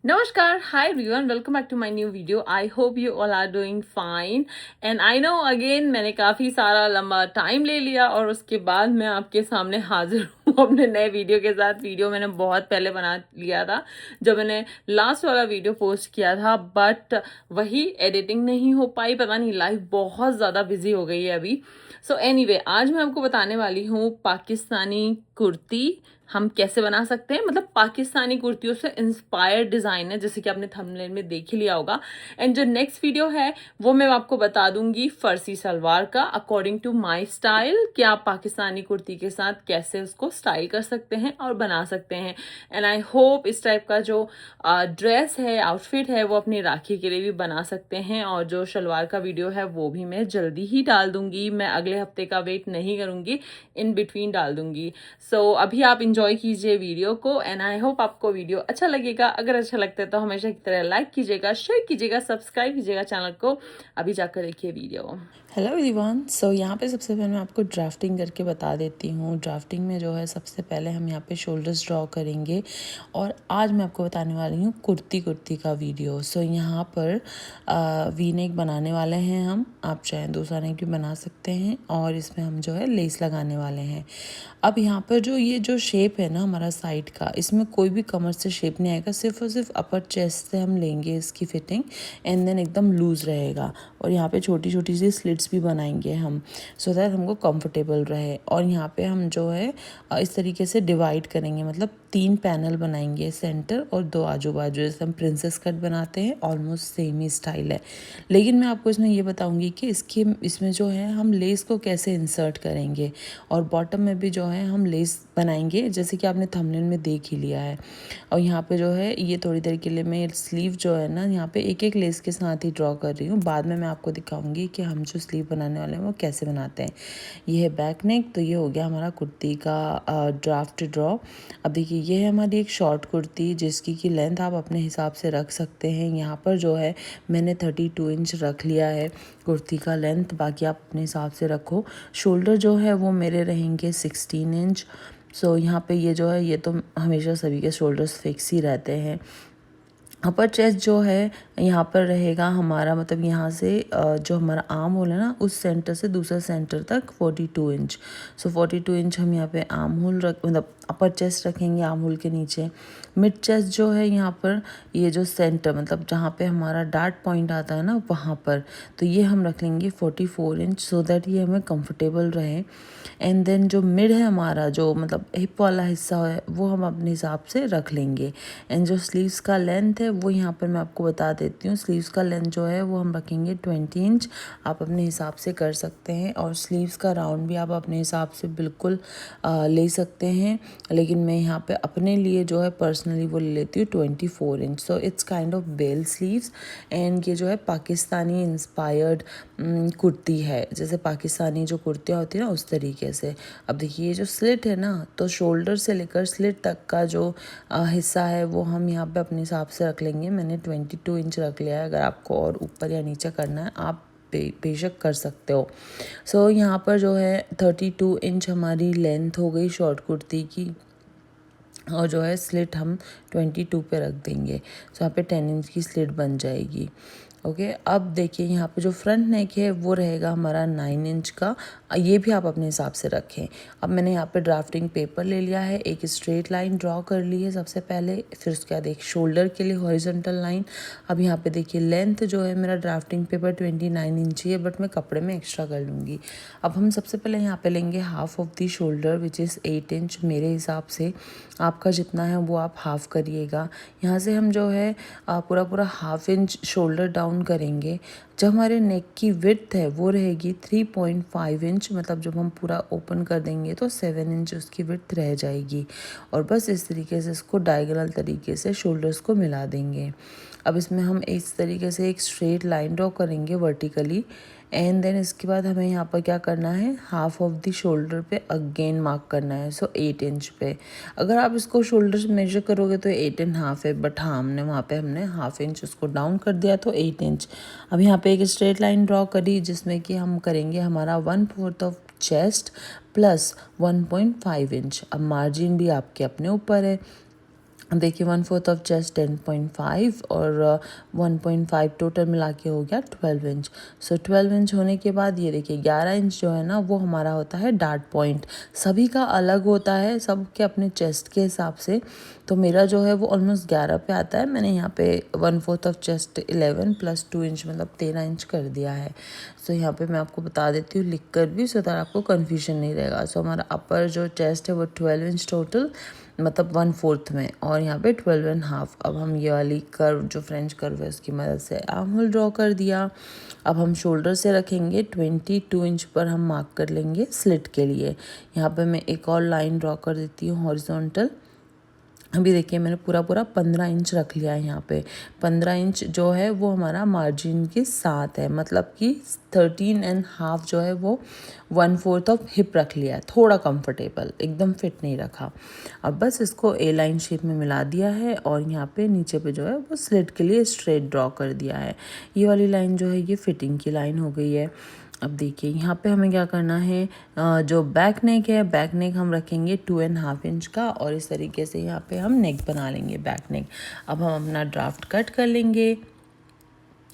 Namaskar, hi everyone, welcome back to my new video. I hope you all are doing fine and I know again मैंने काफ़ी सारा लंबा time ले लिया और उसके बाद मैं आपके सामने हाजिर हूँ अपने नए वीडियो के साथ। वीडियो मैंने बहुत पहले बना लिया था जब मैंने लास्ट वाला वीडियो पोस्ट किया था, बट वही एडिटिंग नहीं हो पाई, पता नहीं लाइफ बहुत ज़्यादा बिजी हो गई है अभी। सो एनीवे, आज मैं आपको बताने वाली हूँ पाकिस्तानी कुर्ती हम कैसे बना सकते हैं। मतलब पाकिस्तानी कुर्तियों से इंस्पायर्ड डिज़ाइन है, जैसे कि आपने थंबनेल में देख ही लिया होगा। एंड जो नेक्स्ट वीडियो है वो मैं आपको बता दूंगी फर्सी सलवार का, अकॉर्डिंग टू माय स्टाइल, कि आप पाकिस्तानी कुर्ती के साथ कैसे उसको स्टाइल कर सकते हैं और बना सकते हैं। एंड आई होप इस टाइप का जो ड्रेस है, आउटफिट है, वो अपनी राखी के लिए भी बना सकते हैं। और जो शलवार का वीडियो है वो भी मैं जल्दी ही डाल दूंगी, मैं अगले हफ्ते का वेट नहीं करूंगी, इन बिटवीन डाल दूंगी। सो अभी आप इंजॉय कीजिए वीडियो को एंड आई होप आपको वीडियो अच्छा लगेगा। अगर अच्छा लगता है तो हमेशा की तरह लाइक कीजिएगा, शेयर कीजिएगा, सब्सक्राइब कीजिएगा चैनल को। अभी जाकर देखिए वीडियो। Hello everyone. सो यहाँ पे सबसे पहले मैं आपको ड्राफ्टिंग करके बता देती हूँ। ड्राफ्टिंग में जो है सबसे पहले हम यहाँ पे शोल्डर्स ड्रॉ करेंगे और आज मैं आपको बताने वाली हूँ कुर्ती का वीडियो। सो यहाँ पर वी नेक बनाने वाले हैं हम, आप चाहे दूसरा नेक भी बना सकते हैं और इसमें हम जो है लेस लगाने वाले हैं। अब यहाँ पर जो ये जो शेप है ना हमारा साइड का, इसमें कोई भी कमर से शेप नहीं आएगा, सिर्फ और सिर्फ अपर चेस्ट से हम लेंगे इसकी फिटिंग एंड देन एकदम लूज़ रहेगा। और यहाँ पे छोटी छोटी सी स्लिट्स भी बनाएंगे हम, सो दैट हमको कंफर्टेबल रहे। और यहाँ पे हम जो है इस तरीके से डिवाइड करेंगे, मतलब 3 पैनल बनाएंगे, सेंटर और 2 आजू बाजू, जैसे हम प्रिंसेस कट बनाते हैं, ऑलमोस्ट सेम ही स्टाइल है। लेकिन मैं आपको इसमें ये बताऊंगी कि इसमें जो है हम लेस को कैसे इंसर्ट करेंगे और बॉटम में भी जो है हम लेस बनाएंगे, जैसे कि आपने थंबनेल में देख ही लिया है। और यहाँ पे जो है ये थोड़ी देर के लिए मैं स्लीव जो है ना यहाँ पे एक एक लेस के साथ ही ड्रॉ कर रही हूँ। बाद में मैं आपको दिखाऊंगी कि हम जो स्लीव बनाने वाले हैं वो कैसे बनाते हैं। ये है बैक नेक, तो ये हो गया हमारा कुर्ती का ड्राफ्ट ड्रॉ। अब देखिए ये है हमारी एक शॉर्ट कुर्ती जिसकी की लेंथ आप अपने हिसाब से रख सकते हैं। यहाँ पर जो है मैंने 32 इंच रख लिया है कुर्ती का लेंथ, बाकी आप अपने हिसाब से रखो। शोल्डर जो है वो मेरे रहेंगे 16 इंच। सो यहाँ पे ये जो है ये तो हमेशा सभी के शोल्डर्स फिक्स ही रहते हैं। अपर चेस्ट जो है यहाँ पर रहेगा हमारा, मतलब यहाँ से जो हमारा आर्म होल है ना उस सेंटर से दूसरे सेंटर तक 42 इंच। सो 42 इंच हम यहाँ पे आर्म होल मतलब अपर चेस्ट रखेंगे आर्म होल के नीचे। मिड चेस्ट जो है यहाँ पर ये जो सेंटर, मतलब जहाँ पे हमारा डार्ट पॉइंट आता है ना वहाँ पर, तो ये हम रख लेंगे 44 इंच, सो दैट ये हमें कंफर्टेबल रहे। एंड देन जो मिड है हमारा, जो मतलब हिप वाला हिस्सा है, वो हम अपने हिसाब से रख लेंगे। एंड जो स्लीव्स का लेंथ है वो यहाँ पर मैं आपको बता देती हूँ। स्लीव्स का लेंथ जो है वो हम रखेंगे 20 इंच, आप अपने हिसाब से कर सकते हैं। और स्लीव्स का राउंड भी आप अपने हिसाब से बिल्कुल ले सकते हैं, लेकिन मैं यहाँ पे अपने लिए जो है पर्सनली वो ले लेती हूँ 24 inch. So it's kind of bell sleeves. And ये जो है पाकिस्तानी इंस्पायर्ड कुर्ती है, जैसे पाकिस्तानी जो कुर्तियाँ होती है ना उस तरीके से। अब देखिए ये जो स्लिट है ना, तो शोल्डर से लेकर स्लिट तक का जो हिस्सा है वो हम यहाँ पे अपने हिसाब से रख लेंगे। मैंने 22 इंच रख लिया है, अगर आपको और ऊपर या नीचे करना है आप बेशक कर सकते हो। सो यहाँ पर जो है 32 इंच हमारी लेंथ हो गई शॉर्ट कुर्ती की, और जो है स्लिट हम 22 पे रख देंगे। सो यहाँ पे 10 इंच की स्लिट बन जाएगी। ओके, अब देखिए यहाँ पे जो फ्रंट नेक है वो रहेगा हमारा 9 इंच का, ये भी आप अपने हिसाब से रखें। अब मैंने यहाँ पे ड्राफ्टिंग पेपर ले लिया है, एक स्ट्रेट लाइन ड्रॉ कर ली है सबसे पहले, फिर उसके बाद एक शोल्डर के लिए हॉरिजॉन्टल लाइन। अब यहाँ पे देखिए लेंथ जो है मेरा ड्राफ्टिंग पेपर 29 इंच ही है, बट मैं कपड़े में एक्स्ट्रा कर लूँगी। अब हम सबसे पहले यहाँ पे लेंगे half of the shoulder which is 8 inch मेरे हिसाब से, आपका जितना है वो आप हाफ करिएगा। यहाँ से हम जो है पूरा हाफ इंच शोल्डर डाउन करेंगे। जब हमारे नेक की विड्थ है वो रहेगी 3.5 इंच, मतलब जब हम पूरा ओपन कर देंगे तो 7 इंच उसकी विड्थ रह जाएगी। और बस इस तरीके से इसको डायगोनल तरीके से शोल्डर्स को मिला देंगे। अब इसमें हम इस तरीके से एक स्ट्रेट लाइन ड्रॉ करेंगे वर्टिकली। एंड देन इसके बाद हमें यहाँ पर क्या करना है, हाफ ऑफ द शोल्डर पे अगेन मार्क करना है। सो 8 इंच पे, अगर आप इसको शोल्डर से मेजर करोगे तो 8.5 है, बट हाँ हमने वहाँ पे हमने हाफ इंच उसको डाउन कर दिया तो 8 इंच। अब यहाँ पे एक स्ट्रेट लाइन ड्रॉ करी जिसमें कि हम करेंगे हमारा 1/4 ऑफ चेस्ट प्लस 1.5 इंच। अब मार्जिन भी आपके अपने ऊपर है, देखिए 1/4 ऑफ चेस्ट 10.5 और 1.5 टोटल मिला के हो गया 12 इंच। सो 12 इंच होने के बाद ये देखिए 11 इंच जो है ना वो हमारा होता है डार्ट पॉइंट। सभी का अलग होता है, सबके अपने चेस्ट के हिसाब से। तो मेरा जो है वो ऑलमोस्ट 11 पे आता है। मैंने यहाँ पे 1/4 ऑफ चेस्ट 11 प्लस 2 इंच मतलब 13 इंच कर दिया है। सो यहाँ पे मैं आपको बता देती हूँ लिख कर भी, सो दैट आपको कन्फ्यूजन नहीं रहेगा। सो हमारा अपर जो चेस्ट है वो 12 इंच टोटल, मतलब 1/4 में, और यहाँ पे 12.5। अब हम ये वाली कर्व जो फ्रेंच कर्व है उसकी मदद से आर्म होल ड्रॉ कर दिया। अब हम शोल्डर से रखेंगे 22 इंच पर हम मार्क कर लेंगे स्लिट के लिए। यहाँ पे मैं एक और लाइन ड्रॉ कर देती हूँ हॉरिजॉन्टल। अभी देखिए मैंने पूरा 15 इंच रख लिया है। यहाँ पे 15 इंच जो है वो हमारा मार्जिन के साथ है, मतलब कि 13.5 जो है वो 1/4 ऑफ हिप रख लिया है, थोड़ा कंफर्टेबल, एकदम फिट नहीं रखा। अब बस इसको ए लाइन शेप में मिला दिया है और यहाँ पे नीचे पे जो है वो स्लिट के लिए स्ट्रेट ड्रॉ कर दिया है। ये वाली लाइन जो है ये फिटिंग की लाइन हो गई है। अब देखिए यहाँ पे हमें क्या करना है, जो बैक नेक है, बैक नेक हम रखेंगे 2.5 इंच का, और इस तरीके से यहाँ पे हम नेक बना लेंगे बैक नेक। अब हम अपना ड्राफ्ट कट कर लेंगे।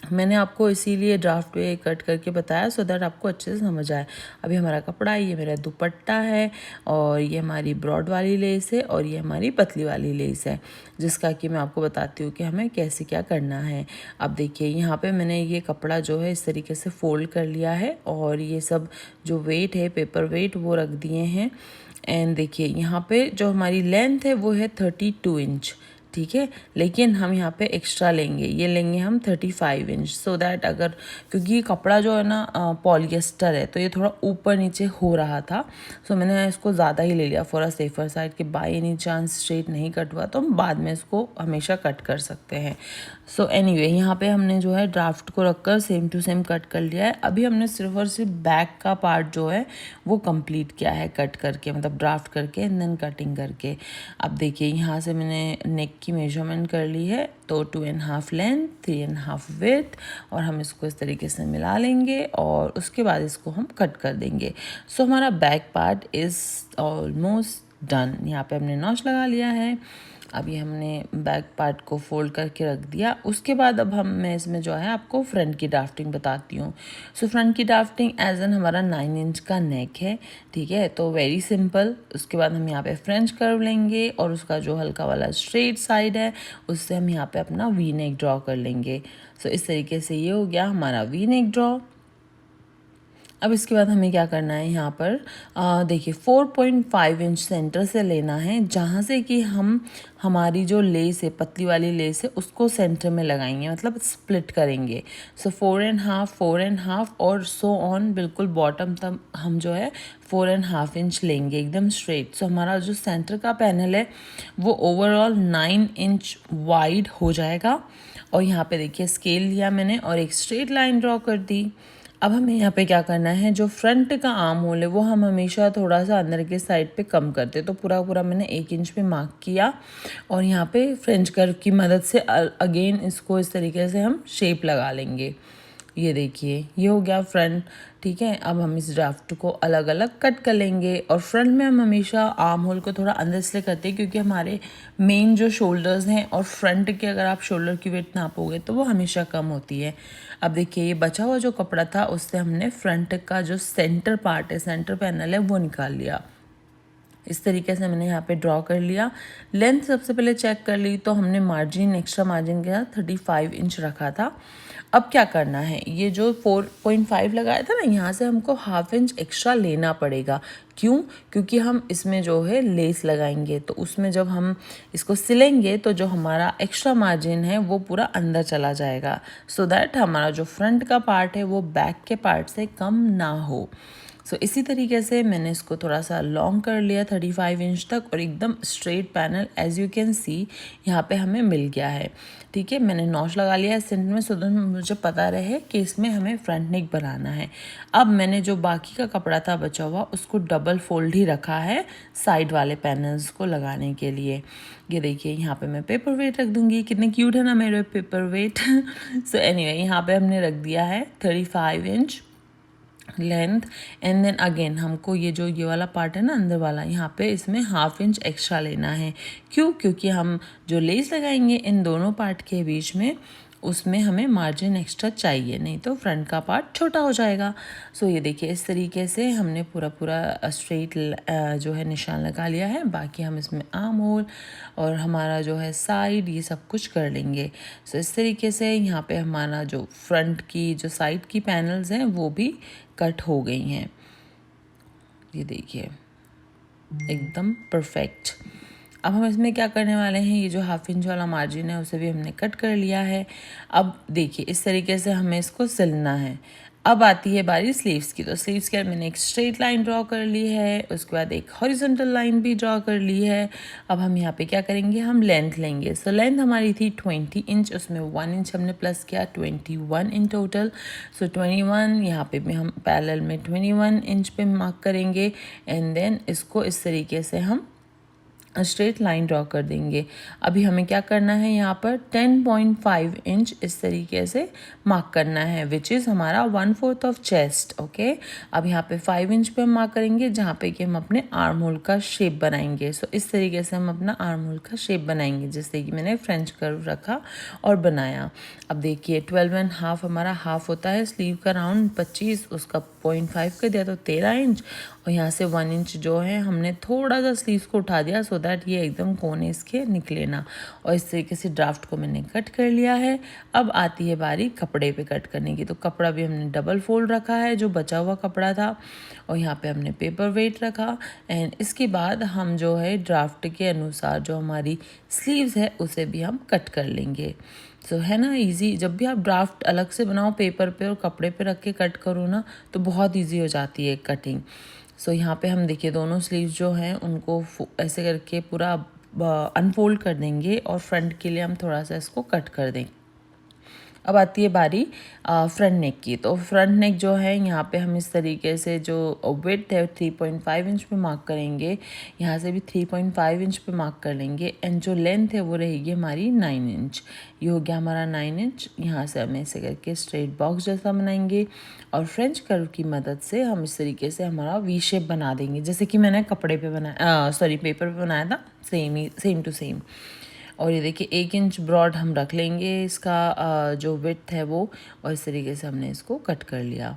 मैंने आपको इसीलिए ड्राफ्ट पे कट करके बताया सो दैट आपको अच्छे से समझ आए। अभी हमारा कपड़ा, ये मेरा दुपट्टा है और ये हमारी ब्रॉड वाली लेस है और ये हमारी पतली वाली लेस है, जिसका कि मैं आपको बताती हूँ कि हमें कैसे क्या करना है। अब देखिए यहाँ पे मैंने ये कपड़ा जो है इस तरीके से फोल्ड कर लिया है और ये सब जो वेट है, पेपर वेट, वो रख दिए हैं। एंड देखिए यहाँ पे जो हमारी लेंथ है वो है 32 इंच, ठीक है। लेकिन हम यहाँ पे एक्स्ट्रा लेंगे, ये लेंगे हम 35 इंच, सो दैट अगर, क्योंकि ये कपड़ा जो है ना पॉलिएस्टर है तो ये थोड़ा ऊपर नीचे हो रहा था, सो मैंने इसको ज़्यादा ही ले लिया फॉर अ सेफर साइड कि बाय एनी चांस स्ट्रेट नहीं कट हुआ तो हम बाद में इसको हमेशा कट कर सकते हैं। सो एनीवे यहाँ पे हमने जो है ड्राफ्ट को रखकर सेम टू सेम कट कर लिया है। अभी हमने सिर्फ और सिर्फ बैक का पार्ट जो है वो कंप्लीट किया है कट करके, मतलब ड्राफ्ट करके एंड देन कटिंग करके। अब देखिए यहाँ से मैंने नेक की मेजरमेंट कर ली है, तो 2.5 लेंथ, 3.5 विड्थ, और हम इसको इस तरीके से मिला लेंगे और उसके बाद इसको हम कट कर देंगे। सो हमारा back part is almost done. यहाँ पे हमने नॉच लगा लिया है। अभी हमने बैक पार्ट को फोल्ड करके रख दिया। उसके बाद अब मैं इसमें जो है आपको फ्रंट की ड्राफ्टिंग बताती हूँ। सो फ्रंट की ड्राफ्टिंग एज एन हमारा 9 इंच का नेक है, ठीक है, तो वेरी सिंपल। उसके बाद हम यहाँ पे फ्रेंच कर्व लेंगे और उसका जो हल्का वाला स्ट्रेट साइड है उससे हम यहाँ पे अपना वी नेक ड्रॉ कर लेंगे। सो इस तरीके से ये हो गया हमारा वी नेक ड्रॉ। अब इसके बाद हमें क्या करना है, यहाँ पर देखिए 4.5 इंच सेंटर से लेना है, जहाँ से कि हम हमारी जो लेस है, पतली वाली लेस है, उसको सेंटर में लगाएंगे, मतलब स्प्लिट करेंगे। सो 4.5, 4.5 और सो ऑन, बिल्कुल बॉटम तक हम जो है 4.5 इंच लेंगे एकदम स्ट्रेट। सो हमारा जो सेंटर का पैनल है वो ओवरऑल 9 इंच वाइड हो जाएगा। और यहाँ पे देखिए स्केल लिया मैंने और एक स्ट्रेट लाइन ड्रॉ कर दी। अब हमें यहाँ पे क्या करना है, जो फ्रंट का आर्म होल है वो हम हमेशा थोड़ा सा अंदर के साइड पे कम करते, तो पूरा मैंने 1 इंच पे मार्क किया और यहाँ पे फ्रेंच कर्व की मदद से अगेन इसको इस तरीके से हम शेप लगा लेंगे। ये देखिए ये हो गया फ्रंट, ठीक है। अब हम इस ड्राफ्ट को अलग अलग कट कर लेंगे। और फ्रंट में हम हमेशा आर्म होल को थोड़ा अंदर इसलिए करते हैं क्योंकि हमारे मेन जो शोल्डर्स हैं और फ्रंट के अगर आप शोल्डर की वेट नापोगे तो वो हमेशा कम होती है। अब देखिए ये बचा हुआ जो कपड़ा था उससे हमने फ्रंट का जो सेंटर पार्ट है, सेंटर पैनल है, वो निकाल लिया। इस तरीके से मैंने यहाँ पे ड्रॉ कर लिया। लेंथ सबसे पहले चेक कर ली तो हमने मार्जिन, एक्स्ट्रा मार्जिन के साथ 35 इंच रखा था। अब क्या करना है, ये जो 4.5 लगाया था ना, यहाँ से हमको 1/2 इंच एक्स्ट्रा लेना पड़ेगा। क्यों? क्योंकि हम इसमें जो है लेस लगाएंगे, तो उसमें जब हम इसको सिलेंगे तो जो हमारा एक्स्ट्रा मार्जिन है वो पूरा अंदर चला जाएगा, सो दैट हमारा जो फ्रंट का पार्ट है वो बैक के पार्ट से कम ना हो। सो इसी तरीके से मैंने इसको थोड़ा सा लॉन्ग कर लिया 35 इंच तक, और एकदम straight panel as you can see यहाँ पे हमें मिल गया है, ठीक है। मैंने नॉच लगा लिया है सेंटर में, सो मुझे पता रहे कि इसमें हमें फ्रंट नेक बनाना है। अब मैंने जो बाकी का कपड़ा था बचा हुआ उसको डबल फोल्ड ही रखा है साइड वाले पैनल्स को लगाने के लिए। ये देखिए यहाँ पे मैं पेपर वेट रख दूंगी, कितने क्यूट है ना मेरे पेपर वेट। सो एनीवे यहाँ पे हमने रख दिया है 35 inch length and then again हमको ये वाला पार्ट है ना अंदर वाला, यहाँ पे इसमें 1/2 इंच एक्स्ट्रा लेना है। क्यों? क्योंकि हम जो लेस लगाएंगे इन दोनों पार्ट के बीच में, उसमें हमें मार्जिन एक्स्ट्रा चाहिए, नहीं तो फ्रंट का पार्ट छोटा हो जाएगा। सो ये देखिए इस तरीके से हमने पूरा स्ट्रेट जो है निशान लगा लिया है। बाकी हम इसमें आर्म होल और हमारा जो है साइड ये सब कुछ कर लेंगे। सो इस तरीके से यहाँ पे हमारा जो फ्रंट की जो साइड की पैनल्स हैं वो भी कट हो गई हैं। ये देखिए एकदम परफेक्ट। अब हम इसमें क्या करने वाले हैं, ये जो 1/2 इंच वाला मार्जिन है उसे भी हमने कट कर लिया है। अब देखिए इस तरीके से हमें इसको सिलना है। अब आती है बारी स्लीव्स की। तो स्लीव्स के लिए मैंने एक स्ट्रेट लाइन ड्रॉ कर ली है, उसके बाद एक हॉरिजॉन्टल लाइन भी ड्रॉ कर ली है। अब हम यहाँ पे क्या करेंगे, हम लेंथ लेंगे। सो लेंथ हमारी थी 20 इंच, उसमें 1 इंच हमने प्लस किया, 21 इन टोटल। सो 21 यहाँ पे भी हम पैरेलल में 21 इंच पे मार्क करेंगे एंड देन इसको इस तरीके से हम स्ट्रेट लाइन ड्रॉ कर देंगे। अभी हमें क्या करना है, यहाँ पर 10.5 इंच इस तरीके से मार्क करना है, विच इज़ हमारा 1/4 ऑफ चेस्ट। ओके, अब यहाँ पे 5 इंच पे हम मार्क करेंगे, जहाँ पे कि हम अपने आर्म होल का शेप बनाएंगे। सो इस तरीके से हम अपना आर्म होल का शेप बनाएंगे, जैसे कि मैंने फ्रेंच कर्व रखा और बनाया। अब देखिए 12.5 हमारा हाफ होता है स्लीव का, राउंड 25, उसका 0.5 कर दिया तो 13 इंच, और यहाँ से 1 इंच जो है हमने थोड़ा सा स्लीव्स को उठा दिया सो दैट ये एकदम कोने इसके निकले ना। और इस तरीके से ड्राफ्ट को मैंने कट कर लिया है। अब आती है बारी कपड़े पे कट करने की। तो कपड़ा भी हमने डबल फोल्ड रखा है, जो बचा हुआ कपड़ा था, और यहाँ पे हमने पेपर वेट रखा एंड इसके बाद हम जो है ड्राफ्ट के अनुसार जो हमारी स्लीव्स है उसे भी हम कट कर लेंगे। सो है ना इजी। जब भी आप ड्राफ्ट अलग से बनाओ पेपर पे और कपड़े पे रख के कट करो ना तो बहुत इजी हो जाती है कटिंग। सो यहाँ पे हम देखिए दोनों स्लीव्स जो हैं उनको ऐसे करके पूरा अनफोल्ड कर देंगे और फ्रंट के लिए हम थोड़ा सा इसको कट कर देंगे। अब आती है बारी फ्रंट नेक की। तो फ्रंट नेक जो है यहाँ पे हम इस तरीके से जो विड्थ है 3.5 इंच पे मार्क करेंगे, यहाँ से भी 3.5 इंच पे मार्क कर लेंगे एंड जो लेंथ है वो रहेगी हमारी 9 इंच। ये हो गया हमारा 9 इंच। यहाँ से हम ऐसे करके स्ट्रेट बॉक्स जैसा बनाएंगे और फ्रेंच कर्व की मदद से हम इस तरीके से हमारा वी शेप बना देंगे, जैसे कि मैंने कपड़े पे बनाया, पेपर पे बनाया था, सेम टू सेम। और ये देखिए 1 इंच ब्रॉड हम रख लेंगे इसका जो विड्थ है वो, और इस तरीके से हमने इसको कट कर लिया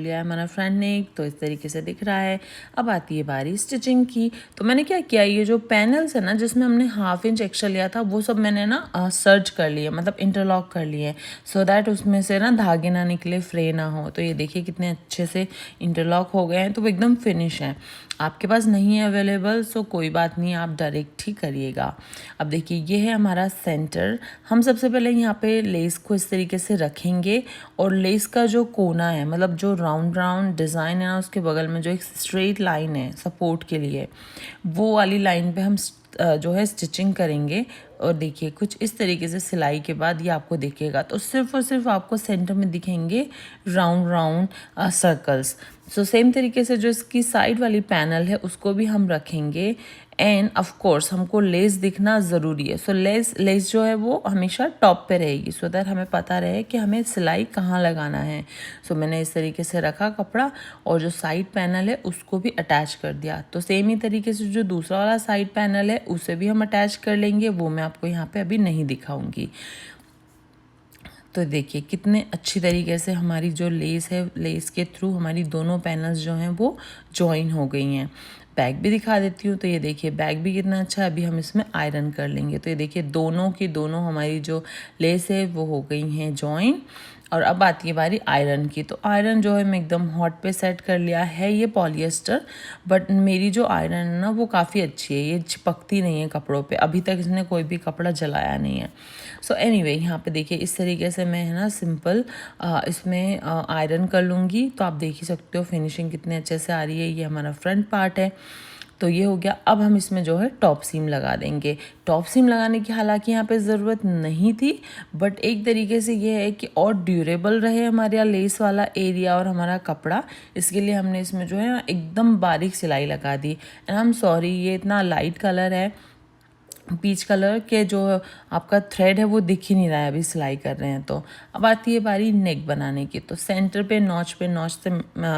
है हमारा फ्रंट नेक। तो इस तरीके से दिख रहा है। अब आती है बारी स्टिचिंग की। तो मैंने क्या किया, ये जो पैनल्स है ना जिसमें हमने 1/2 इंच एक्स्ट्रा लिया था वो सब मैंने ना सर्च कर लिए, मतलब इंटरलॉक कर लिए, सो दैट उसमें से ना धागे ना निकले, फ्रे ना हो। तो ये देखिए कितने अच्छे से इंटरलॉक हो गए हैं, तो वो एकदम फिनिश है। आपके पास नहीं है अवेलेबल सो कोई बात नहीं, आप डायरेक्ट ही करिएगा। अब देखिए ये है हमारा सेंटर। हम सबसे पहले यहाँ पे लेस को इस तरीके से रखेंगे और लेस का जो कोना है, मतलब जो राउंड डिज़ाइन है ना, उसके बगल में जो एक स्ट्रेट लाइन है सपोर्ट के लिए, वो वाली लाइन पे हम जो है स्टिचिंग करेंगे। और देखिए कुछ इस तरीके से सिलाई के बाद ये आपको दिखेगा। तो सिर्फ और सिर्फ आपको सेंटर में दिखेंगे राउंड सर्कल्स। सो सेम तरीके से जो इसकी साइड वाली पैनल है उसको भी हम रखेंगे एंड ऑफ कोर्स हमको लेस दिखना ज़रूरी है। सो लेस जो है वो हमेशा टॉप पे रहेगी, सो दैट हमें पता रहे कि हमें सिलाई कहाँ लगाना है। सो मैंने इस तरीके से रखा कपड़ा और जो साइड पैनल है उसको भी अटैच कर दिया। तो सेम ही तरीके से जो दूसरा वाला साइड पैनल है उसे भी हम अटैच कर लेंगे, वो मैं आपको यहाँ पे अभी नहीं दिखाऊंगी। तो देखिए कितने अच्छी तरीके से हमारी जो लेस है, लेस के थ्रू हमारी दोनों पैनल्स जो हैं वो जॉइन हो गई हैं। बैक भी दिखा देती हूँ। तो ये देखिए बैक भी कितना अच्छा है। अभी हम इसमें आयरन कर लेंगे। तो ये देखिए दोनों की दोनों हमारी जो लेस है वो हो गई हैं जॉइन। और अब आती है बारी आयरन की। तो आयरन जो है मैं एकदम हॉट पे सेट कर लिया है। ये पॉलिएस्टर, बट मेरी जो आयरन है ना वो काफ़ी अच्छी है, ये चिपकती नहीं है कपड़ों पे। अभी तक इसने कोई भी कपड़ा जलाया नहीं है। सो एनीवे यहाँ पे देखिए इस तरीके से मैं है ना सिंपल इसमें आयरन कर लूँगी। तो आप देख ही सकते हो फिनिशिंग कितने अच्छे से आ रही है। ये हमारा फ्रंट पार्ट है। तो ये हो गया। अब हम इसमें जो है टॉप सीम लगा देंगे। टॉप सीम लगाने की हालांकि यहाँ पे ज़रूरत नहीं थी, बट एक तरीके से ये है कि और ड्यूरेबल रहे हमारे यहाँ लेस वाला एरिया और हमारा कपड़ा, इसके लिए हमने इसमें जो है एकदम बारीक सिलाई लगा दी। एंड आई एम सॉरी ये इतना लाइट कलर है, पीच कलर के जो आपका थ्रेड है वो दिख ही नहीं रहा है अभी सिलाई कर रहे हैं। तो अब आती है बारी नेक बनाने की। तो सेंटर पे नॉच से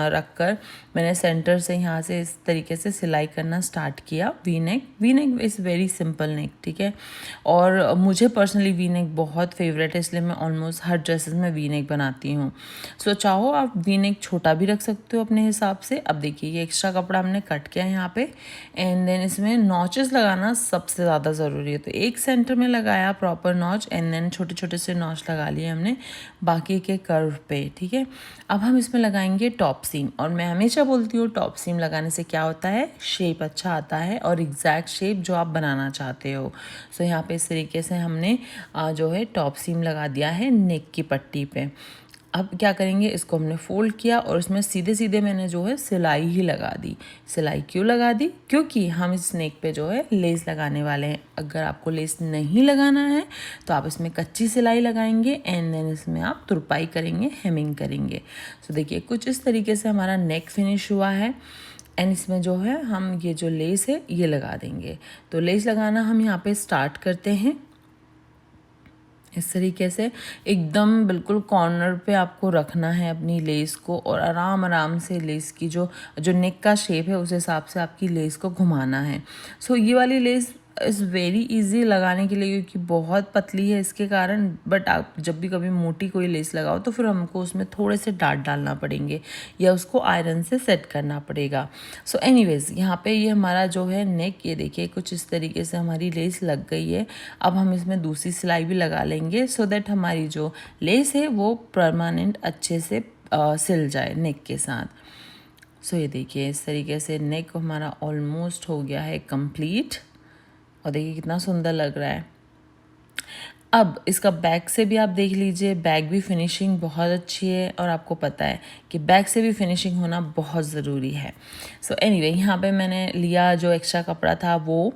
रख कर मैंने सेंटर से यहाँ से इस तरीके से सिलाई करना स्टार्ट किया। V neck is very simple नेक, ठीक है। और मुझे पर्सनली वी नेक बहुत फेवरेट है, इसलिए मैं ऑलमोस्ट हर ड्रेसेस में वी नेक बनाती हूँ। सो चाहो आप वी नेक छोटा भी रख सकते हो अपने हिसाब से। अब देखिए ये एक्स्ट्रा कपड़ा हमने कट किया है यहाँ पे, एंड देन इसमें नॉचेस लगाना सबसे ज़्यादा ज़रूरी है। तो एक सेंटर में लगाया प्रॉपर नॉच, एंड देन छोटे छोटे से नॉच लगा लिए हमने बाकी के कर्व पे, ठीक है। अब हम इसमें लगाएंगे टॉप सीम, और मैं हमेशा बोलती हूँ टॉप सीम लगाने से क्या होता है, शेप अच्छा आता है और एग्जैक्ट शेप जो आप बनाना चाहते हो। सो यहाँ पे इस तरीके से हमने जो है टॉप सीम लगा दिया है नेक की पट्टी पे। अब क्या करेंगे, इसको हमने फोल्ड किया और इसमें सीधे सीधे मैंने जो है सिलाई ही लगा दी। सिलाई क्यों लगा दी, क्योंकि हम इस नेक पे जो है लेस लगाने वाले हैं। अगर आपको लेस नहीं लगाना है तो आप इसमें कच्ची सिलाई लगाएंगे, एंड देन इसमें आप तुरपाई करेंगे, हेमिंग करेंगे। सो देखिए कुछ इस तरीके से हमारा नेक फिनिश हुआ है, एंड इसमें जो है हम ये जो लेस है ये लगा देंगे। तो लेस लगाना हम यहाँ पे स्टार्ट करते हैं इस तरीके से। एकदम बिल्कुल कॉर्नर पे आपको रखना है अपनी लेस को, और आराम आराम से लेस की जो नेक का शेप है उस हिसाब से आपकी लेस को घुमाना है। सो ये वाली लेस इज़ वेरी इजी लगाने के लिए, क्योंकि बहुत पतली है इसके कारण। बट आप जब भी कभी मोटी कोई लेस लगाओ तो फिर हमको उसमें थोड़े से डाट डालना पड़ेंगे या उसको आयरन से सेट करना पड़ेगा। सो एनीवेज यहाँ पे ये हमारा जो है नेक, ये देखिए कुछ इस तरीके से हमारी लेस लग गई है। अब हम इसमें दूसरी सिलाई भी लगा लेंगे सो दैट हमारी जो लेस है वो परमानेंट अच्छे से सिल जाए नेक के साथ। सो ये देखिए इस तरीके से नेक हमारा ऑलमोस्ट हो गया है कंप्लीट, और देखिए कितना सुंदर लग रहा है। अब इसका बैक से भी आप देख लीजिए, बैक भी फिनिशिंग बहुत अच्छी है, और आपको पता है कि बैक से भी फिनिशिंग होना बहुत ज़रूरी है। सो एनीवे यहाँ पे मैंने लिया जो एक्स्ट्रा कपड़ा था वो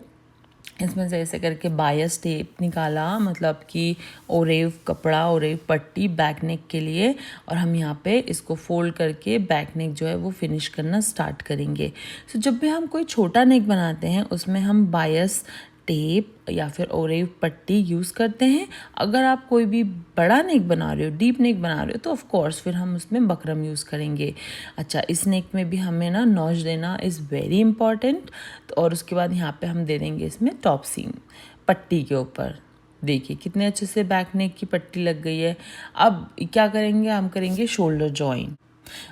इसमें से ऐसे करके बायस टेप निकाला, मतलब कि ओरेव कपड़ा, ओरेव पट्टी बैक नेक के लिए, और हम यहाँ पे इसको फोल्ड करके बैक नेक जो है वो फिनिश करना स्टार्ट करेंगे। सो जब भी हम कोई छोटा नेक बनाते हैं उसमें हम बायस टेप या फिर ओरेव पट्टी यूज़ करते हैं। अगर आप कोई भी बड़ा नेक बना रहे हो, डीप नेक बना रहे हो, तो ऑफ कोर्स फिर हम उसमें बकरम यूज़ करेंगे। अच्छा, इस नेक में भी हमें ना नॉच देना इज़ वेरी इंपॉर्टेंट। और उसके बाद यहाँ पे हम दे देंगे इसमें टॉप सीम पट्टी के ऊपर। देखिए कितने अच्छे से बैक नेक की पट्टी लग गई है। अब क्या करेंगे, हम करेंगे शोल्डर जॉइन।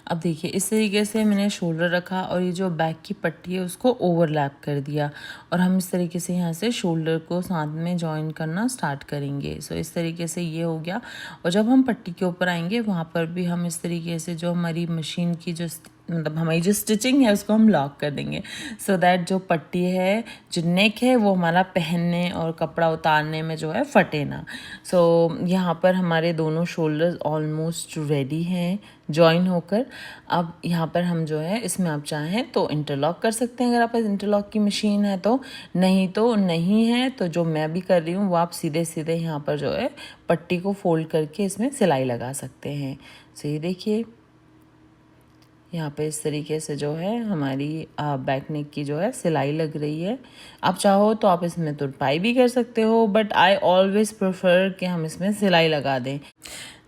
अब देखिए इस तरीके से मैंने शोल्डर रखा और ये जो बैक की पट्टी है उसको ओवरलैप कर दिया, और हम इस तरीके से यहाँ से शोल्डर को साथ में जॉइन करना स्टार्ट करेंगे। सो इस तरीके से ये हो गया। और जब हम पट्टी के ऊपर आएंगे वहाँ पर भी हम इस तरीके से जो हमारी मशीन की जो मतलब हमारी जो स्टिचिंग है उसको हम लॉक कर देंगे, सो दैट जो पट्टी है, जो नेक है, वो हमारा पहनने और कपड़ा उतारने में जो है फटे ना। सो यहाँ पर हमारे दोनों शोल्डर्स ऑलमोस्ट रेडी हैं जॉइन होकर। अब यहाँ पर हम जो है इसमें आप चाहें तो इंटरलॉक कर सकते हैं, अगर आप पास इंटरलॉक की मशीन है तो। नहीं है तो जो मैं भी कर रही हूँ वो आप सीधे सीधे यहाँ पर जो है पट्टी को फोल्ड करके इसमें सिलाई लगा सकते हैं। सो ये देखिए यहाँ पे इस तरीके से जो है हमारी बैक नेक की जो है सिलाई लग रही है। आप चाहो तो आप इसमें तुरपाई भी कर सकते हो, बट आई ऑलवेज प्रेफर कि हम इसमें सिलाई लगा दें।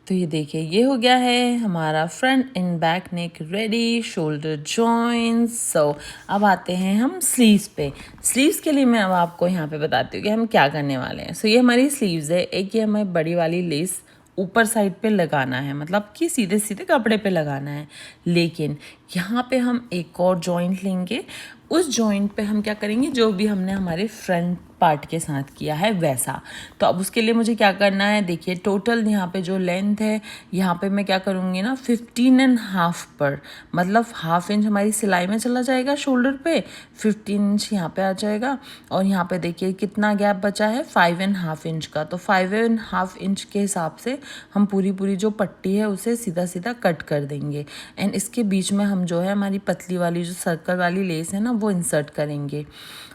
तो ये देखिए ये हो गया है हमारा front and back neck ready, shoulder joints. So अब आते हैं हम स्लीव्स पे। स्लीव्स के लिए मैं अब आपको यहाँ पे बताती हूँ कि हम क्या करने वाले हैं। सो ये हमारी स्लीव्स है। एक ये हमें बड़ी वाली लेस ऊपर साइड पे लगाना है, मतलब कि सीधे सीधे कपड़े पे लगाना है। लेकिन यहाँ पे हम एक और जॉइंट लेंगे, उस जॉइंट पे हम क्या करेंगे, जो भी हमने हमारे फ्रंट पार्ट के साथ किया है वैसा। तो अब उसके लिए मुझे क्या करना है, देखिए टोटल यहाँ पे जो लेंथ है, यहाँ पे मैं क्या करूँगी ना 15.5 पर, मतलब ½ इंच हमारी सिलाई में चला जाएगा शोल्डर पे, 15 इंच यहाँ पे आ जाएगा। और यहाँ पे देखिए कितना गैप बचा है, 5.5 इंच का। तो 5.5 इंच के हिसाब से हम पूरी जो पट्टी है उसे सीधा सीधा कट कर देंगे, एंड इसके बीच में हम जो है हमारी पतली वाली जो सर्कल वाली लेस है ना वो इंसर्ट करेंगे।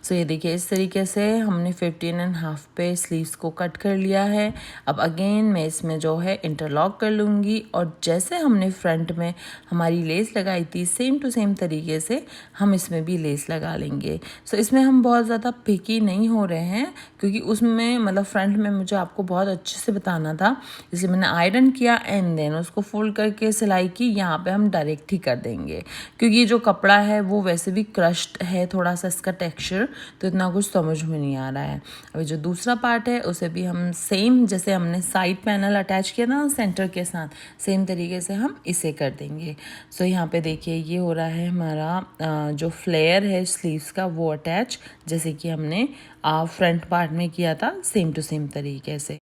सो ये देखिए इस तरीके से हमने 15.5 पे स्लीव्स को कट कर लिया है। अब अगेन मैं इसमें जो है इंटरलॉक कर लूँगी और जैसे हमने फ्रंट में हमारी लेस लगाई थी सेम टू सेम तरीके से हम इसमें भी लेस लगा लेंगे। सो इसमें हम बहुत ज़्यादा पिकी नहीं हो रहे हैं क्योंकि उसमें मतलब फ्रंट में मुझे आपको बहुत अच्छे से बताना था, इसलिए मैंने आयरन किया एंड देन उसको फोल्ड करके सिलाई की। यहाँ पे हम डायरेक्ट ही कर देंगे क्योंकि जो कपड़ा है वो वैसे भी क्रश्ड है थोड़ा सा इसका टेक्सचर, तो इतना कुछ समझ में नहीं आ रहा है। अभी जो दूसरा पार्ट है उसे भी हम सेम जैसे हमने साइड पैनल अटैच किया था सेंटर के साथ सेम तरीके से हम इसे कर देंगे। सो यहाँ पे देखिए ये हो रहा है हमारा जो फ्लेयर है स्लीव्स का वो अटैच, जैसे कि हमने फ्रंट पार्ट में किया था सेम टू सेम तरीके से।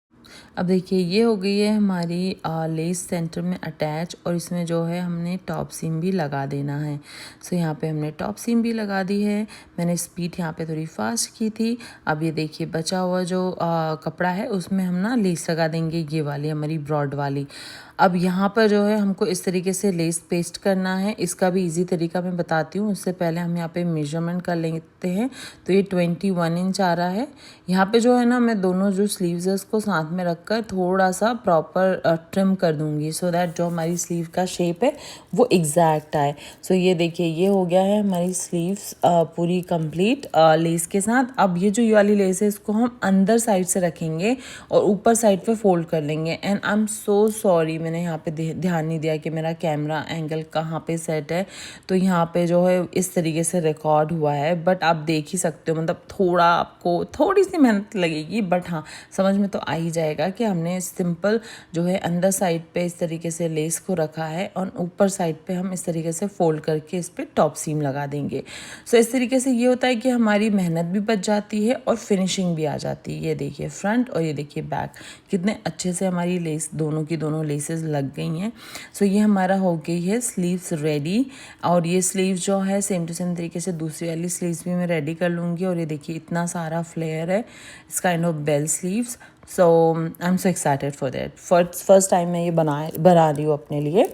अब देखिए ये हो गई है हमारी लेस सेंटर में अटैच और इसमें जो है हमने टॉप सीम भी लगा देना है। सो यहाँ पे हमने टॉप सीम भी लगा दी है। मैंने स्पीड यहाँ पे थोड़ी फास्ट की थी। अब ये देखिए बचा हुआ जो कपड़ा है उसमें हम ना लेस लगा देंगे, ये वाली हमारी ब्रॉड वाली। अब यहाँ पर जो है हमको इस तरीके से लेस पेस्ट करना है। इसका भी इजी तरीका मैं बताती हूँ। उससे पहले हम यहाँ पे मेजरमेंट कर लेते हैं। तो ये 21 इंच आ रहा है। यहाँ पे जो है ना मैं दोनों जो स्लीव्स है उसको साथ में रखकर थोड़ा सा प्रॉपर ट्रिम कर दूँगी सो दैट जो हमारी स्लीव का शेप है वो एग्जैक्ट आए। सो ये देखिए ये हो गया है हमारी स्लीव्स पूरी कंप्लीट लेस के साथ। अब ये वाली लेस है इसको हम अंदर साइड से रखेंगे और ऊपर साइड पे फोल्ड कर लेंगे। And I am so sorry मैंने यहाँ पे ध्यान नहीं दिया कि मेरा कैमरा एंगल कहाँ पे सेट है, तो यहाँ पे जो है इस तरीके से रिकॉर्ड हुआ है। बट आप देख ही सकते हो मतलब थोड़ा आपको थोड़ी सी मेहनत लगेगी बट हाँ समझ में तो आ ही जाएगा कि हमने सिंपल जो है अंदर साइड पे इस तरीके से लेस को रखा है और ऊपर साइड पे हम इस तरीके से फोल्ड करके इस पर टॉप सीम लगा देंगे। सो इस तरीके से ये होता है कि हमारी मेहनत भी बच जाती है और फिनिशिंग भी आ जाती है। ये देखिए फ्रंट और ये देखिए बैक कितने अच्छे से हमारी लेस दोनों की दोनों लेसेस लग गई हैं। सो ये हमारा हो गई है स्लीव्स रेडी। और ये स्लीव जो है सेम टू सेम तरीके से दूसरी वाली स्लीव्स भी मैं रेडी कर लूँगी। और ये देखिए इतना सारा फ्लेयर है, it's kind of bell sleeves. So I am so excited for that. First time मैं ये बना रही हूँ अपने लिए।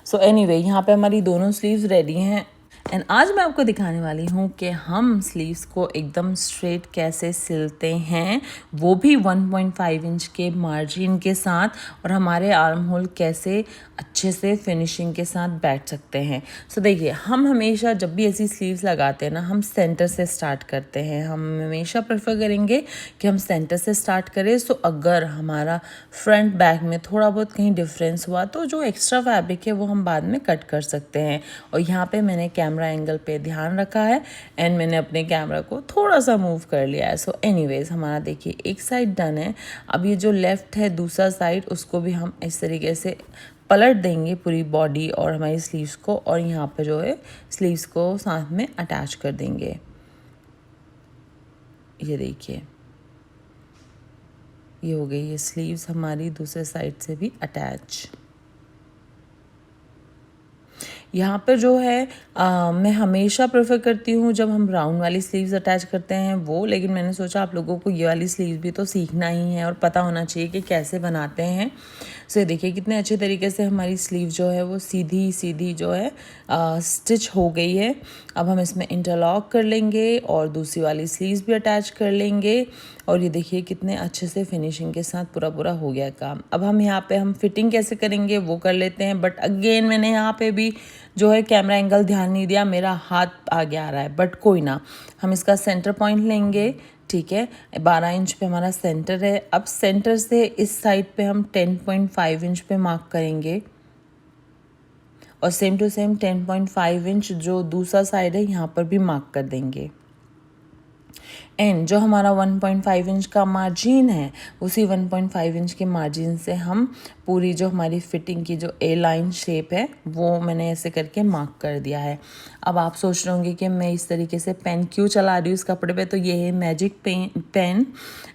सो एनीवे यहाँ पे हमारी दोनों स्लीव्स रेडी हैं एंड आज मैं आपको दिखाने वाली हूँ कि हम स्लीव्स को एकदम स्ट्रेट कैसे सिलते हैं, वो भी 1.5 इंच के मार्जिन के साथ, और हमारे आर्म होल कैसे अच्छे से फिनिशिंग के साथ बैठ सकते हैं। सो देखिए हम हमेशा जब भी ऐसी स्लीव्स लगाते हैं ना हम सेंटर से स्टार्ट करते हैं। हम हमेशा प्रेफर करेंगे कि हम सेंटर से स्टार्ट करें। सो अगर हमारा फ्रंट बैक में थोड़ा बहुत कहीं डिफरेंस हुआ तो जो एक्स्ट्रा फैब्रिक है वो हम बाद में कट कर सकते हैं। और यहाँ पे मैंने कैमरा एंगल पे ध्यान रखा है एंड मैंने अपने कैमरा को थोड़ा सा मूव कर लिया है। सो एनीवेज हमारा देखिए एक साइड डन है। अब ये जो लेफ्ट है दूसरा साइड उसको भी हम इस तरीके से पलट देंगे पूरी बॉडी और हमारी स्लीव्स को, और यहाँ पे जो है स्लीव्स को साथ में अटैच कर देंगे। ये देखिए ये हो गई ये स्लीव्स हमारी दूसरे साइड से भी अटैच। यहाँ पर जो है मैं हमेशा प्रेफर करती हूँ जब हम राउंड वाली स्लीव्स अटैच करते हैं वो, लेकिन मैंने सोचा आप लोगों को ये वाली स्लीव्स भी तो सीखना ही है और पता होना चाहिए कि कैसे बनाते हैं। सो ये देखिए कितने अच्छे तरीके से हमारी स्लीव जो है वो सीधी सीधी जो है स्टिच हो गई है। अब हम इसमें इंटरलॉक कर लेंगे और दूसरी वाली स्लीव्स भी अटैच कर लेंगे। और ये देखिए कितने अच्छे से फिनिशिंग के साथ पूरा हो गया काम। अब हम यहाँ पे हम फिटिंग कैसे करेंगे वो कर लेते हैं। बट अगेन मैंने यहाँ पे भी जो है कैमरा एंगल ध्यान नहीं दिया, मेरा हाथ आगे आ रहा है, बट कोई ना, हम इसका सेंटर पॉइंट लेंगे। ठीक है 12 इंच पे हमारा सेंटर है। अब सेंटर से इस साइड पे हम 10.5 इंच पे मार्क करेंगे और सेम टू सेम 10.5 इंच जो दूसरा साइड है यहाँ पर भी मार्क कर देंगे। एंड जो हमारा 1.5 इंच का मार्जिन है उसी 1.5 इंच के मार्जिन से हम पूरी जो हमारी फिटिंग की जो ए लाइन शेप है वो मैंने ऐसे करके मार्क कर दिया है। अब आप सोच रहे होंगे कि मैं इस तरीके से पेन क्यों चला रही हूँ इस कपड़े पे, तो ये है मैजिक पेन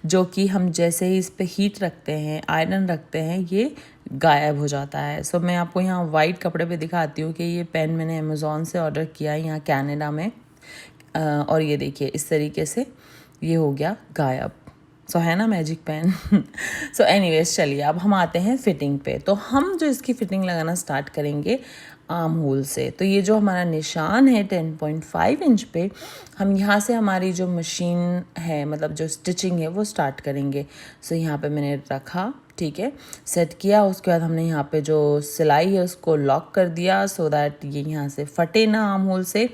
जो कि हम जैसे ही इस पर हीट रखते हैं आयरन रखते हैं ये गायब हो जाता है। सो मैं आपको यहाँ वाइट कपड़े पे दिखाती हूँ कि ये पेन मैंने अमेज़ॉन से ऑर्डर किया है यहाँ कनाडा में। और ये देखिए इस तरीके से ये हो गया गायब। सो है ना मैजिक पेन। सो एनीवेज चलिए अब हम आते हैं फिटिंग पे। तो हम जो इसकी फिटिंग लगाना स्टार्ट करेंगे, आर्म होल से। तो ये जो हमारा निशान है 10.5 इंच पे, हम यहाँ से हमारी जो मशीन है, मतलब जो स्टिचिंग है, वो स्टार्ट करेंगे। सो यहाँ पे मैंने रखा, ठीक है, सेट किया। उसके बाद हमने यहाँ पे जो सिलाई है उसको लॉक कर दिया, सो दैट ये यहाँ से फटे ना आर्म होल से।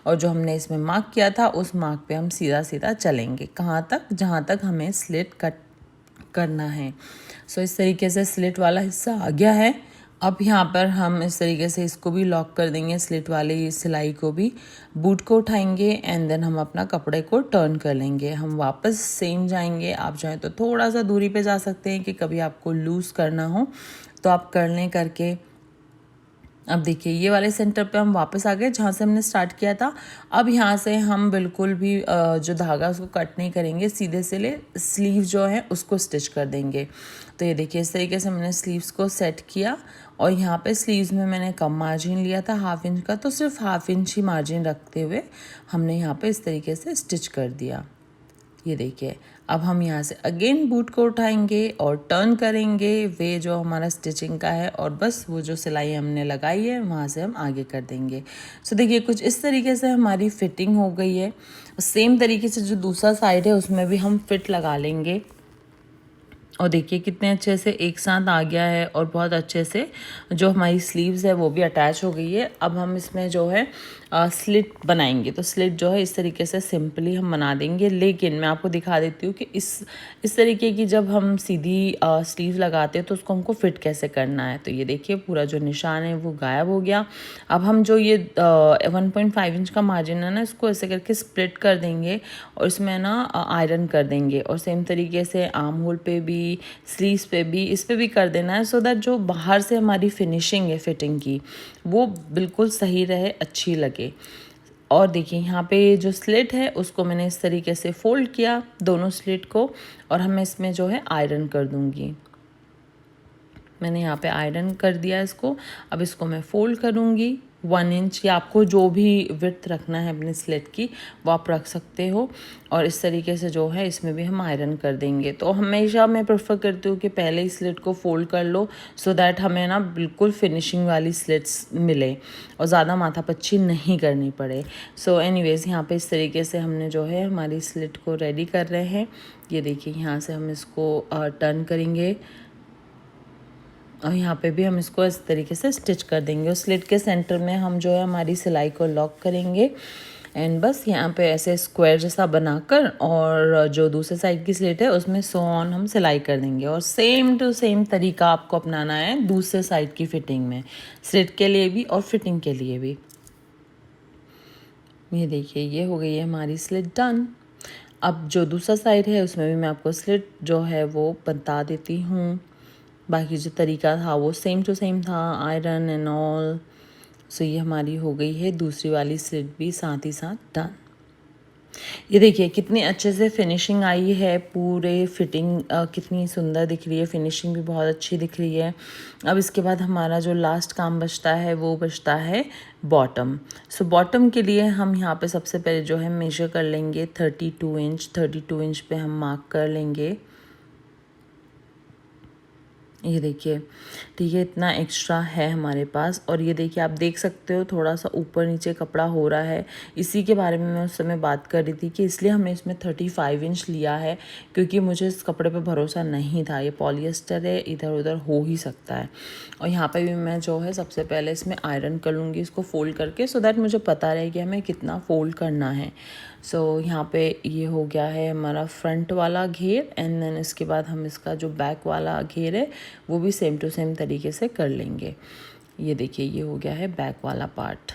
और जो हमने इसमें मार्क किया था उस मार्क पे हम सीधा सीधा चलेंगे, कहाँ तक, जहाँ तक हमें स्लिट कट करना है। सो इस तरीके से स्लिट वाला हिस्सा आ गया है। अब यहाँ पर हम इस तरीके से इसको भी लॉक कर देंगे, स्लिट वाली सिलाई को भी। बूट को उठाएंगे एंड देन हम अपना कपड़े को टर्न कर लेंगे। हम वापस सेम जाएंगे, आप चाहें तो थोड़ा सा दूरी पे जा सकते हैं कि कभी आपको लूज़ करना हो तो आप कर लें करके। अब देखिए ये वाले सेंटर पे हम वापस आ गए जहाँ से हमने स्टार्ट किया था। अब यहाँ से हम बिल्कुल भी जो धागा उसको कट नहीं करेंगे, सीधे से ले स्लीव जो है उसको स्टिच कर देंगे। तो ये देखिए इस तरीके से मैंने स्लीव्स को सेट किया और यहाँ पे स्लीव्स में मैंने कम मार्जिन लिया था, 1/2 इंच का, तो सिर्फ 1/2 इंच ही मार्जिन रखते हुए हमने यहाँ पे इस तरीके से स्टिच कर दिया। ये देखिए अब हम यहाँ से अगेन बूट को उठाएंगे और टर्न करेंगे वे जो हमारा स्टिचिंग का है, और बस वो जो सिलाई हमने लगाई है वहाँ से हम आगे कर देंगे। सो देखिए कुछ इस तरीके से हमारी फिटिंग हो गई है। सेम तरीके से जो दूसरा साइड है उसमें भी हम फिट लगा लेंगे। और देखिए कितने अच्छे से एक साथ आ गया है और बहुत अच्छे से जो हमारी स्लीव्स है वो भी अटैच हो गई है। अब हम इसमें जो है स्लिट बनाएंगे। तो स्लिट जो है इस तरीके से सिंपली हम बना देंगे, लेकिन मैं आपको दिखा देती हूँ कि इस तरीके की जब हम सीधी स्लीव लगाते हैं तो उसको हमको फिट कैसे करना है। तो ये देखिए पूरा जो निशान है वो गायब हो गया। अब हम जो ये 1.5 इंच का मार्जिन है ना, इसको ऐसे करके स्प्लिट कर देंगे और इसमें ना आयरन कर देंगे। और सेम तरीके से आर्म होल पे भी, स्लीव्स पे भी, इस पे भी कर देना है, सो दैट जो बाहर से हमारी फिनिशिंग है फिटिंग की वो बिल्कुल सही रहे, अच्छी लगे। और देखिए यहाँ पे जो स्लिट है उसको मैंने इस तरीके से फोल्ड किया दोनों स्लिट को, और हमें इसमें जो है आयरन कर दूँगी। मैंने यहाँ पे आयरन कर दिया इसको। अब इसको मैं फोल्ड करूँगी 1 इंच, या आपको जो भी विड्थ रखना है अपने स्लिट की वो आप रख सकते हो। और इस तरीके से जो है इसमें भी हम आयरन कर देंगे। तो हमेशा मैं प्रेफर करती हूँ कि पहले ही स्लिट को फोल्ड कर लो, सो दैट हमें ना बिल्कुल फिनिशिंग वाली स्लिट्स मिले और ज़्यादा माथापच्ची नहीं करनी पड़े। सो एनीवेज़ यहाँ पे इस तरीके से हमने जो है हमारी स्लिट को रेडी कर रहे हैं। ये देखिए यहाँ से हम इसको टर्न करेंगे और यहाँ पे भी हम इसको इस तरीके से स्टिच कर देंगे। उस स्लिट के सेंटर में हम जो है हमारी सिलाई को लॉक करेंगे एंड बस यहाँ पे ऐसे स्क्वायर जैसा बनाकर, और जो दूसरे साइड की स्लिट है उसमें सो ऑन हम सिलाई कर देंगे। और सेम टू सेम तरीका आपको अपनाना है दूसरे साइड की फिटिंग में, स्लिट के लिए भी और फिटिंग के लिए भी। ये देखिए ये हो गई है हमारी स्लिट डन। अब जो दूसरा साइड है उसमें भी मैं आपको स्लिट जो है वो बता देती हूँ। बाकी जो तरीका था वो सेम टू सेम था, आयरन एंड ऑल। सो ये हमारी हो गई है दूसरी वाली स्लिट भी साथ ही साथ डन। ये देखिए कितनी अच्छे से फिनिशिंग आई है, पूरे फिटिंग कितनी सुंदर दिख रही है, फिनिशिंग भी बहुत अच्छी दिख रही है। अब इसके बाद हमारा जो लास्ट काम बचता है वो बचता है बॉटम। सो बॉटम के लिए हम यहाँ पे सबसे पहले जो है मेजर कर लेंगे 32 इंच। 32 इंच पे हम मार्क कर लेंगे। ये देखिए ठीक है, इतना एक्स्ट्रा है हमारे पास। और ये देखिए आप देख सकते हो थोड़ा सा ऊपर नीचे कपड़ा हो रहा है। इसी के बारे में मैं उस समय बात कर रही थी कि इसलिए हमने इसमें 35 इंच लिया है, क्योंकि मुझे इस कपड़े पे भरोसा नहीं था। ये पॉलिएस्टर है, इधर उधर हो ही सकता है। और यहाँ पे भी मैं जो है सबसे पहले इसमें आयरन कर लूँगी इसको फोल्ड करके, सो दैट मुझे पता रहे कि हमें कितना फोल्ड करना है। सो यहाँ पे ये हो गया है हमारा फ्रंट वाला घेर, एंड देन इसके बाद हम इसका जो बैक वाला घेर है वो भी सेम टू सेम तरीके से कर लेंगे। ये देखिए ये हो गया है बैक वाला पार्ट।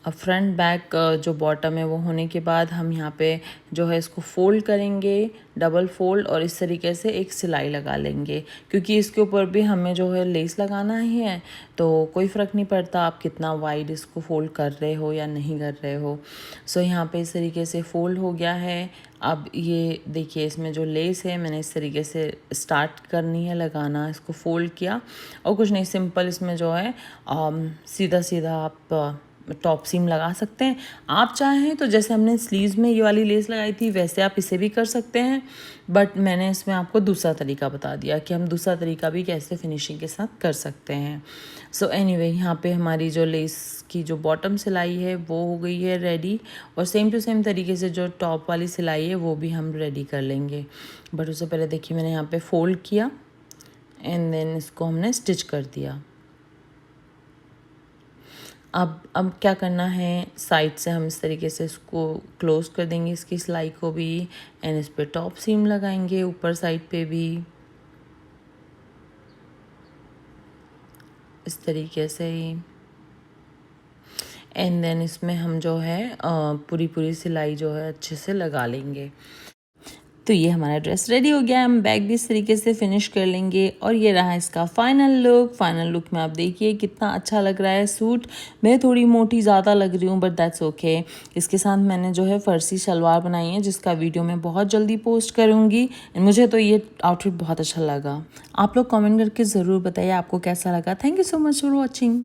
अब फ्रंट बैक जो बॉटम है वो होने के बाद हम यहाँ पे जो है इसको फोल्ड करेंगे, डबल फोल्ड, और इस तरीके से एक सिलाई लगा लेंगे, क्योंकि इसके ऊपर भी हमें जो है लेस लगाना ही है। तो कोई फ़र्क नहीं पड़ता आप कितना वाइड इसको फोल्ड कर रहे हो या नहीं कर रहे हो। सो यहाँ पे इस तरीके से फोल्ड हो गया है। अब ये देखिए इसमें जो लेस है मैंने इस तरीके से स्टार्ट करनी है लगाना, इसको फोल्ड किया और कुछ नहीं, सिंपल इसमें जो है सीधा सीधा आप टॉप सीम लगा सकते हैं। आप चाहें तो जैसे हमने स्लीव्स में ये वाली लेस लगाई थी वैसे आप इसे भी कर सकते हैं, बट मैंने इसमें आपको दूसरा तरीका बता दिया कि हम दूसरा तरीका भी कैसे फिनिशिंग के साथ कर सकते हैं। सो एनीवे यहाँ पे हमारी जो लेस की जो बॉटम सिलाई है वो हो गई है रेडी, और सेम टू सेम तरीके से जो टॉप वाली सिलाई है वो भी हम रेडी कर लेंगे। बट उससे पहले देखिए मैंने यहाँ पे फोल्ड किया एंड देन इसको हमने स्टिच कर दिया। अब क्या करना है, साइड से हम इस तरीके से इसको क्लोज कर देंगे इसकी सिलाई को भी, एंड इस पे टॉप सीम लगाएंगे ऊपर साइड पे भी इस तरीके से ही, एंड देन इसमें हम जो है पूरी सिलाई जो है अच्छे से लगा लेंगे। तो ये हमारा ड्रेस रेडी हो गया। हम बैग भी इस तरीके से फिनिश कर लेंगे और ये रहा इसका फाइनल लुक में आप देखिए कितना अच्छा लग रहा है सूट। मैं थोड़ी मोटी ज़्यादा लग रही हूँ बट दैट्स ओके। इसके साथ मैंने जो है फर्सी शलवार बनाई है जिसका वीडियो मैं बहुत जल्दी पोस्ट करूँगी, एंड मुझे तो ये आउटफिट बहुत अच्छा लगा। आप लोग कमेंट करके ज़रूर बताइए आपको कैसा लगा। Thank you so much for watching.